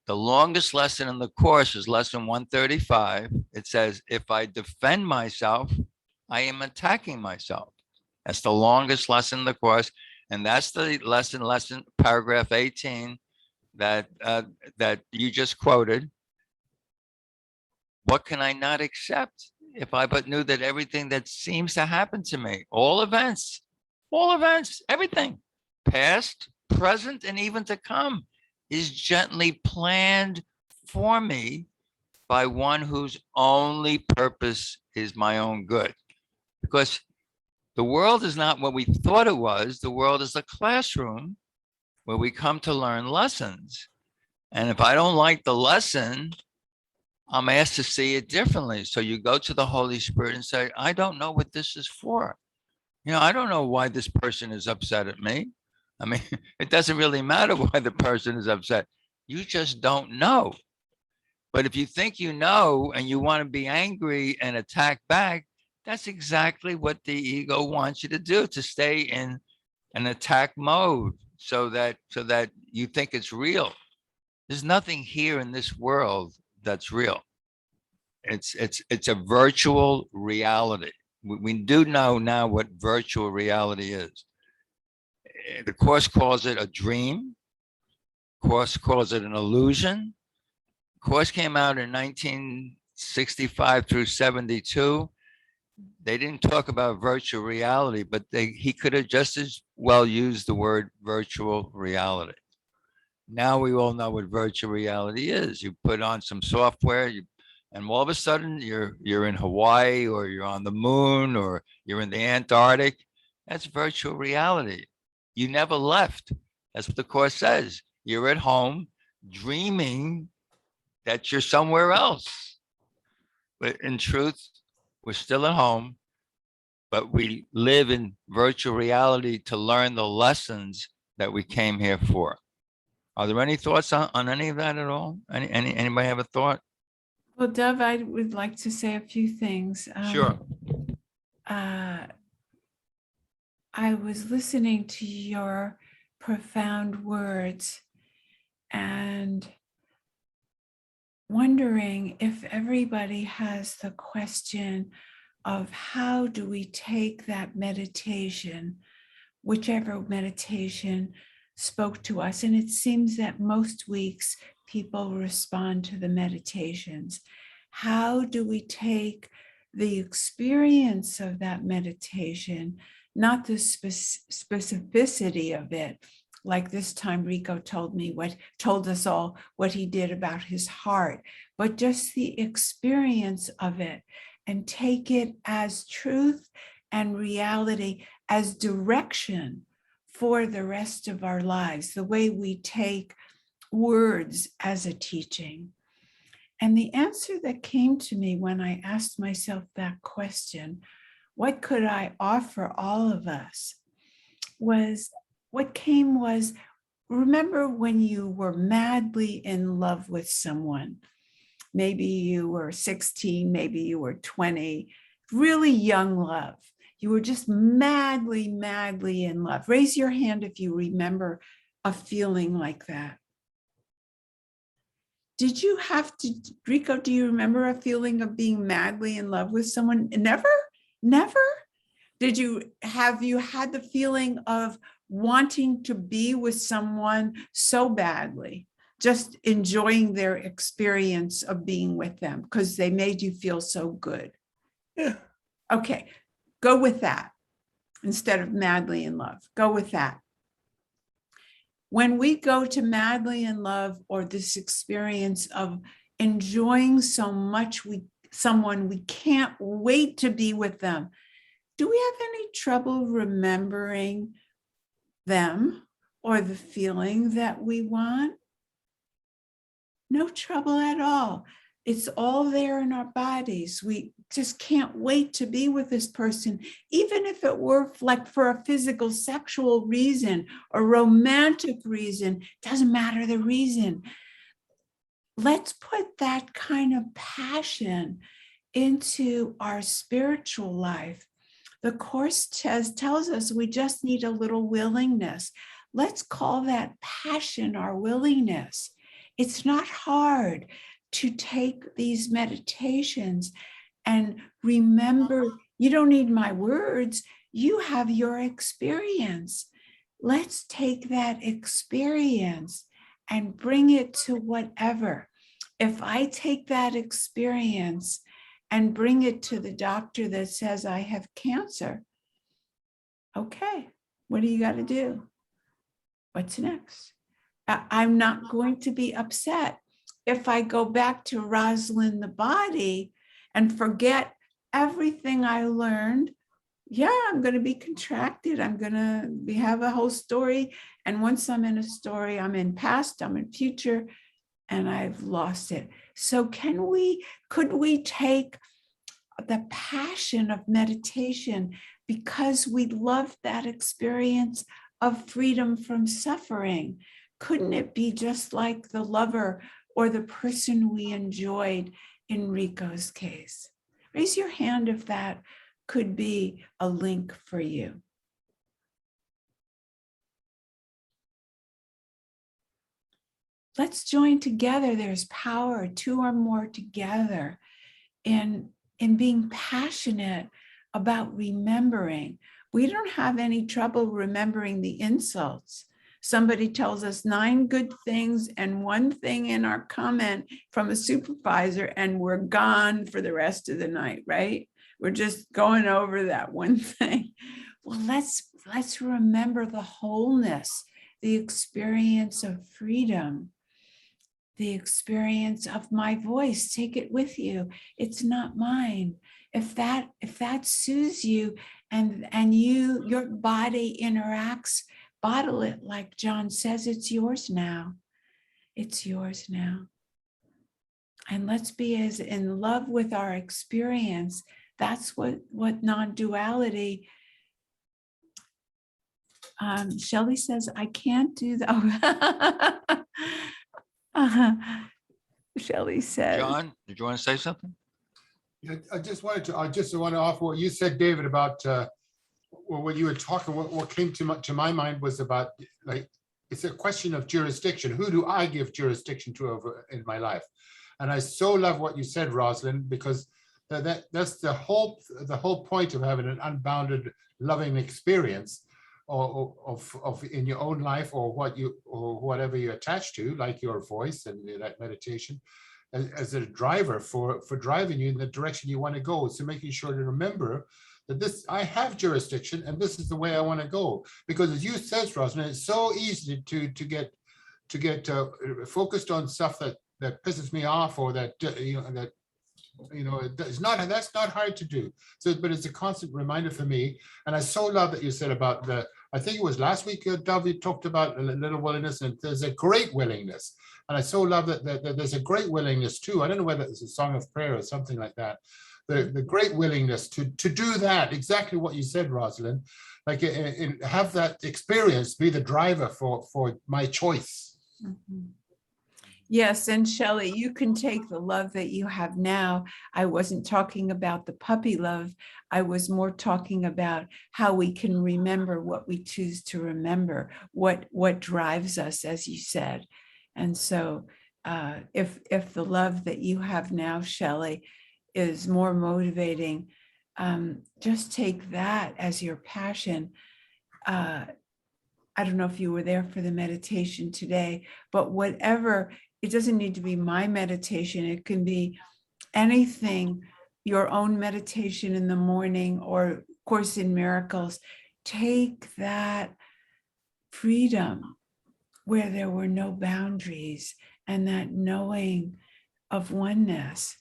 The longest lesson in the course is lesson 135. It says, if I defend myself, I am attacking myself. That's the longest lesson in the course. And that's the lesson, paragraph 18 that you just quoted. What can I not accept if I but knew that everything that seems to happen to me, all events, everything, past, present, and even to come, is gently planned for me by one whose only purpose is my own good. Because the world is not what we thought it was. The world is a classroom where we come to learn lessons. And if I don't like the lesson, I'm asked to see it differently. So you go to the Holy Spirit and say, I don't know what this is for. I don't know why this person is upset at me. I mean, it doesn't really matter why the person is upset. You just don't know. But if you think you know and you want to be angry and attack back, that's exactly what the ego wants you to do, to stay in an attack mode so that you think it's real. There's nothing here in this world that's real. It's a virtual reality. We do know now what virtual reality is. The Course calls it a dream. Course calls it an illusion. Course came out in 1965 through 72. They didn't talk about virtual reality, but he could have just as well used the word virtual reality. Now we all know what virtual reality is. You put on some software, and all of a sudden you're in Hawaii, or you're on the moon, or you're in the Antarctic. That's virtual reality. You never left. That's what the Course says. You're at home dreaming that you're somewhere else. But in truth, we're still at home, but we live in virtual reality to learn the lessons that we came here for. Are there any thoughts on any of that at all? Anybody have a thought? Well, Dov, I would like to say a few things. Sure. I was listening to your profound words and wondering if everybody has the question of how do we take that meditation, whichever meditation spoke to us. And it seems that most weeks people respond to the meditations. How do we take the experience of that meditation, not the specificity of it, like this time Rico told us all what he did about his heart, but just the experience of it, and take it as truth and reality, as direction for the rest of our lives, the way we take words as a teaching. And the answer that came to me when I asked myself that question, what could I offer all of us, was remember when you were madly in love with someone. Maybe you were 16, maybe you were 20, really young love. You were just madly, madly in love. Raise your hand if you remember a feeling like that. Did you have to, Rico, do you remember a feeling of being madly in love with someone? Never? Have you had the feeling of wanting to be with someone so badly, just enjoying their experience of being with them because they made you feel so good? Yeah. Okay, go with that instead of madly in love. Go with that. When we go to madly in love, or this experience of enjoying so much someone, we can't wait to be with them. Do we have any trouble remembering them or the feeling that we want? No trouble at all. It's all there in our bodies. We just can't wait to be with this person, even if it were like for a physical, sexual reason or romantic reason. Doesn't matter the reason. Let's put that kind of passion into our spiritual life. The Course tells us we just need a little willingness. Let's call that passion our willingness. It's not hard to take these meditations and remember, you don't need my words, you have your experience. Let's take that experience and bring it to whatever. If I take that experience and bring it to the doctor that says I have cancer, okay, what do you got to do? What's next? I'm not going to be upset if I go back to Rosalyn the body and forget everything I learned. Yeah, I'm going to be contracted. I'm going to have a whole story. And once I'm in a story, I'm in past, I'm in future, and I've lost it. So could we take the passion of meditation because we love that experience of freedom from suffering? Couldn't it be just like the lover or the person we enjoyed in Rico's case? Raise your hand if that could be a link for you. Let's join together. There's power, two or more together, in being passionate about remembering. We don't have any trouble remembering the insults. Somebody tells us 9 good things and 1 thing in our comment from a supervisor, and we're gone for the rest of the night, right? We're just going over that 1 thing. Well, let's remember the wholeness, the experience of freedom, the experience of my voice. Take it with you. It's not mine. If that soothes you and your body interacts, bottle it, like John says, it's yours now. It's yours now. And let's be as in love with our experience. That's what non-duality. Shelley says, I can't do that. Shelley says. John, did you want to say something? Yeah, I just want to offer what you said, David, about when you were talking. What came to my mind was about, like, it's a question of jurisdiction. Who do I give jurisdiction to in my life? And I so love what you said, Rosalyn, because that's the whole point of having an unbounded, loving experience of in your own life, or whatever you're attached to, like your voice and that meditation, as a driver for driving you in the direction you want to go. So making sure to remember that I have jurisdiction and this is the way I want to go. Because as you said, Rosalyn, it's so easy to get focused on stuff that pisses me off, or that's not hard to do. So, but it's a constant reminder for me. And I so love that you said about I think it was last week, Dov, you talked about a little willingness, and there's a great willingness. And I so love that there's a great willingness too. I don't know whether it's a song of prayer or something like that. The great willingness to do that, exactly what you said, Rosalyn, like have that experience be the driver for my choice. Mm-hmm. Yes, and Shelley, you can take the love that you have now. I wasn't talking about the puppy love. I was more talking about how we can remember what we choose to remember, what drives us, as you said. And so if the love that you have now, Shelley, is more motivating, just take that as your passion. I don't know if you were there for the meditation today, but whatever, it doesn't need to be my meditation. It can be anything, your own meditation in the morning or Course in Miracles. Take that freedom where there were no boundaries and that knowing of oneness,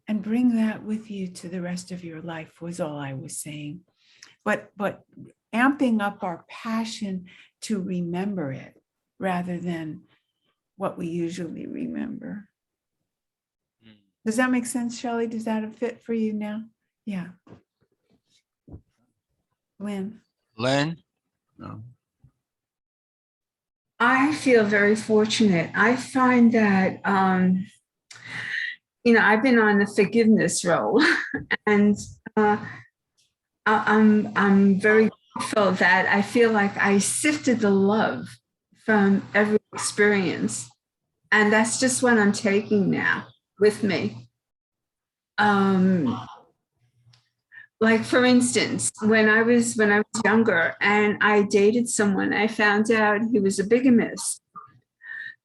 and bring that with you to the rest of your life was all I was saying. But amping up our passion to remember it rather than what we usually remember. Does that make sense, Shelley? Does that fit for you now? Yeah. Lynn? Lynn? No. I feel very fortunate. I find that, I've been on the forgiveness roll, and I'm very grateful that I feel like I sifted the love from every experience, and that's just what I'm taking now with me. Like, for instance, when I was younger and I dated someone, I found out he was a bigamist.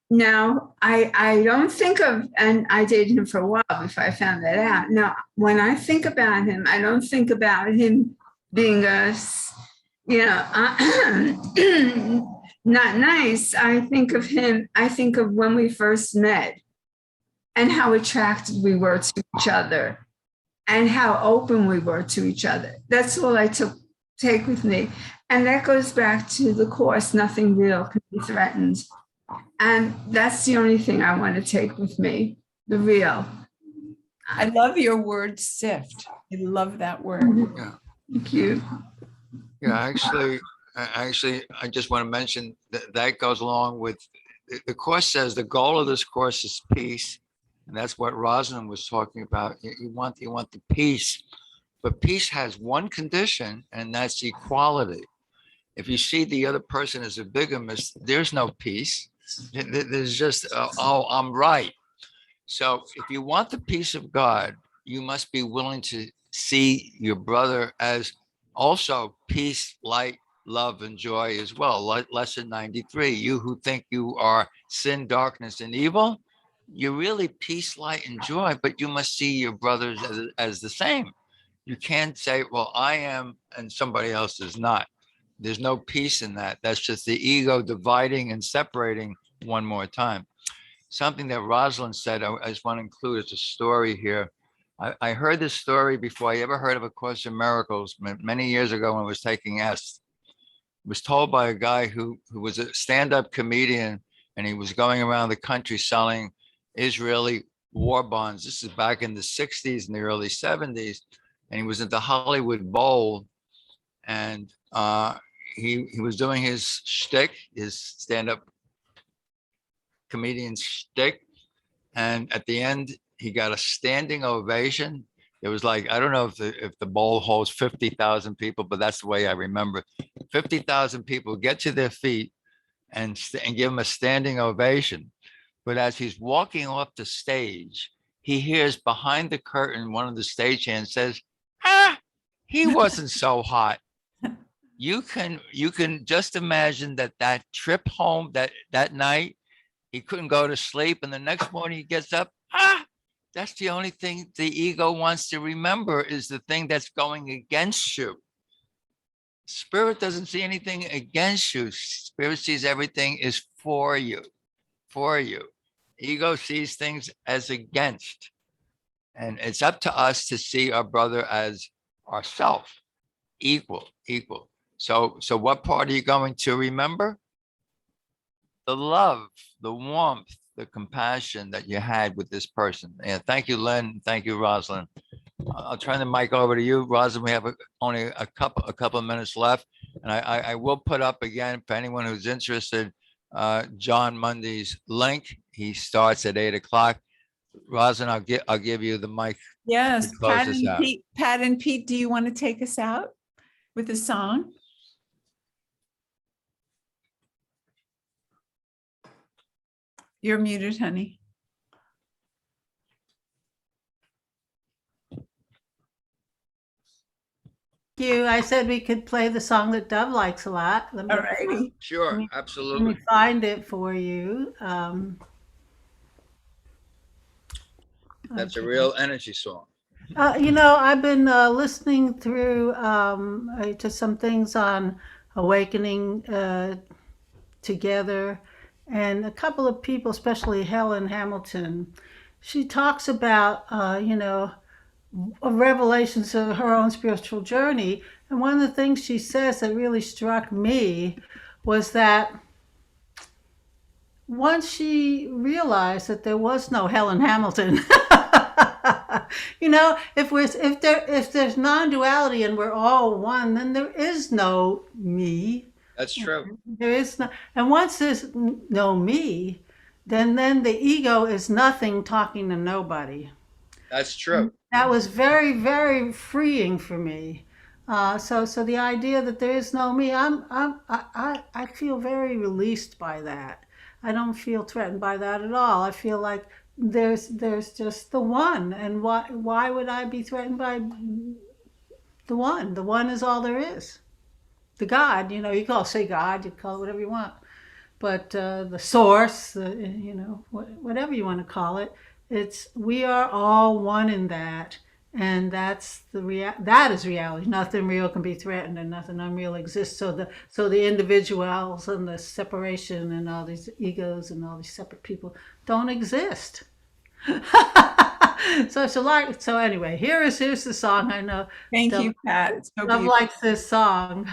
Now, I don't think of, and I dated him for a while before I found that out. Now, when I think about him, I don't think about him being not nice. I think of when we first met and how attracted we were to each other and how open we were to each other. That's all I take with me. And that goes back to the course, nothing real can be threatened. And that's the only thing I want to take with me, the real. I love your word sift. I love that word. Yeah. Thank you. Yeah, actually, I just want to mention that goes along with, the course says the goal of this course is peace. And that's what Rosalyn was talking about. You want the peace, but peace has one condition, and that's equality. If you see the other person as a bigamist, there's no peace. There's just, oh, I'm right. So if you want the peace of God, you must be willing to see your brother as also peace, light, love, and joy as well. Lesson 93, you who think you are sin, darkness, and evil, you're really peace, light, and joy, but you must see your brothers as the same. You can't say, well, I am and somebody else is not. There's no peace in that. That's just the ego dividing and separating one more time. Something that Rosalyn said, I just want to include as a story here. I heard this story before I ever heard of A Course in Miracles many years ago when I was taking S. It was told by a guy who was a stand-up comedian, and he was going around the country selling Israeli war bonds. This is back in the 60s and the early 70s. And he was at the Hollywood Bowl, and he was doing his shtick, his stand-up comedian shtick. And at the end, he got a standing ovation. It was like, I don't know if the bowl holds 50,000 people, but that's the way I remember. 50,000 people get to their feet and give him a standing ovation. But as he's walking off the stage, he hears behind the curtain, one of the stagehands says, he wasn't so hot. You can just imagine that trip home that night, he couldn't go to sleep. And the next morning he gets up, that's the only thing the ego wants to remember, is the thing that's going against you. Spirit doesn't see anything against you. Spirit sees everything is for you. Ego sees things as against. And it's up to us to see our brother as ourself, equal. So what part are you going to remember? The love, the warmth, the compassion that you had with this person. And thank you, Lynn. Thank you, Rosalyn. I'll turn the mic over to you, Rosalyn. We have only a couple of minutes left, and I will put up again for anyone who's interested, John Monday's link. He starts at 8 o'clock. Rosalyn, I'll give you the mic. Yes, to close us out. Pat and Pete, do you want to take us out with a song? You're muted, honey. You, I said we could play the song that Dov likes a lot. All righty. Sure, Let me absolutely. find it for you. That's a okay. real energy song. I've been listening through to some things on awakening together, and a couple of people, especially Helen Hamilton, she talks about, revelations of her own spiritual journey. And one of the things she says that really struck me was that once she realized that there was no Helen Hamilton, if there's non-duality and we're all one, then there is no me. That's true. There is no, and once there's no me, then the ego is nothing talking to nobody. That's true. That was very, very freeing for me. So the idea that there is no me, I feel very released by that. I don't feel threatened by that at all. I feel like there's just the one, and why would I be threatened by the one? The one is all there is. The God, you can all say God, you call it whatever you want, but the source, whatever you want to call it, we are all one in that, and that is reality. Nothing real can be threatened, and nothing unreal exists. So the individuals and the separation and all these egos and all these separate people don't exist. So anyway, here's the song. I know. Thank you, Pat. It's so Love beautiful. likes this song.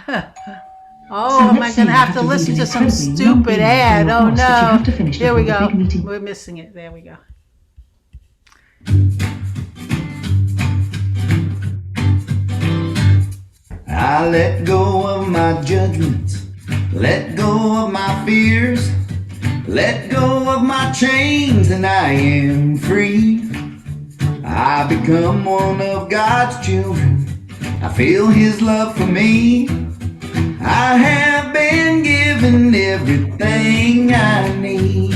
Oh, am I going to have to listen to some stupid ad? Oh no. Here we go. We're missing it. There we go. I let go of my judgments, let go of my fears, let go of my chains, and I am free. I become one of God's children. I feel His love for me. I have been given everything I need.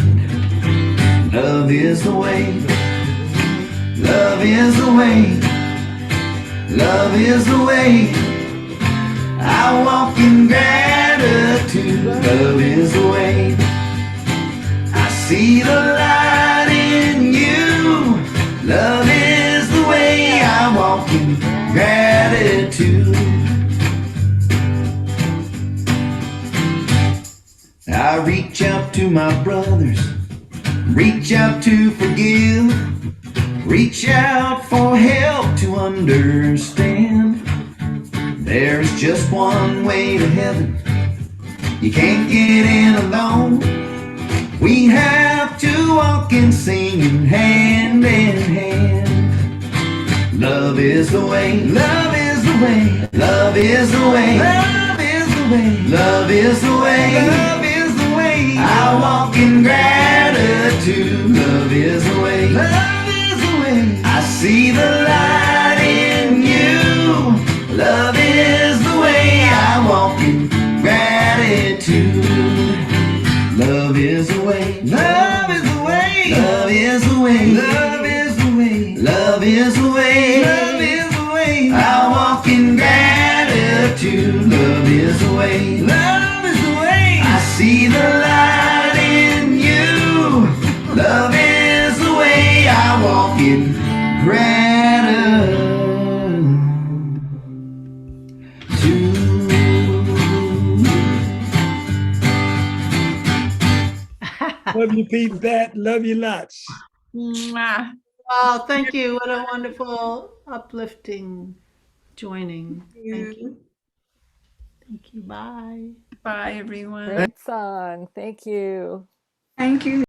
Love is the way. Love is the way. Love is the way. I walk in gratitude. Love is the way. I see the light in you. Love is the way. I walk in gratitude. I reach out to my brothers, reach out to forgive, reach out for help to understand. There's just one way to heaven, you can't get in alone. We have to walk and sing hand in hand. Love is the way, love is the way, love is the way, love is the way, love is the way, love is the way. I walk in gratitude. Love is the way, love is the way. I see the light in you. Love is the way. I walk in gratitude. Love is the way, love is the way, love is the way, love is the way, love is the way, love is the way. I walk in gratitude. Love is the way, love is the way. I see the light in you. Love is the way. I walk in gratitude. Love you, Pete, Pat. Love you lots. Mwah. Oh, thank you. What a wonderful, uplifting joining. Thank you. Thank you. Bye. Bye, everyone. Great song. Thank you. Thank you.